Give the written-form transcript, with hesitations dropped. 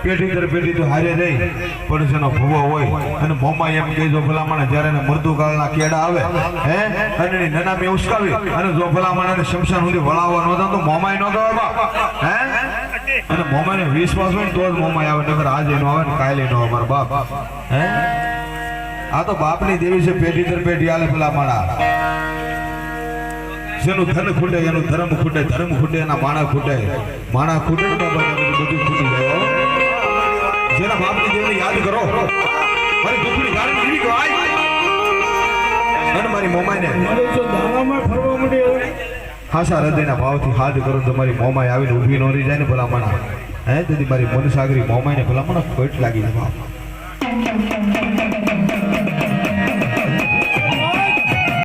પેઢી દર પેઢી તો હારે રહી પણ જેનો ભૂવો હોય અને મોમાં એમ કહેજો ભલામણ જ્યારે એને મૃદુકાળના કેડા આવે હે અને એની નનામી ઉસકાવી અને જો ભલામણ એને શમશાન સુધી વળાવવા નહોતા તો મોમાય ન ગવા હે અને મોમાને વિશ્વાસ હોય ને તો જ મોમાય આવે નગર આજે નો આવે ને કાલે નો આવે મારા બાપ હે આ તો બાપની દેવી છે પેઢી દર પેઢી આલે ભલામણ જેનું ધન ખૂટે એનું ધર્મ ખૂટે ધર્મ ખૂટે એના માણા ખૂટે તો બાબા બધું ખૂટી જાય જેના બાપની દેવને યાદ કરો મારી દુખડી ગાડી જીવી ગયો અને મારી મોમાઈને જો દાણામાં ફરવા માંડે હાસા હૃદયના ભાવથી હાથ કરો તમારી મોમાઈ આવીને ઊભી ન રહી જાય ને ભલામણા હે તેથી મારી મનસાગરી મોમાઈને ભલામણા ખોટ લાગી જાય બાપ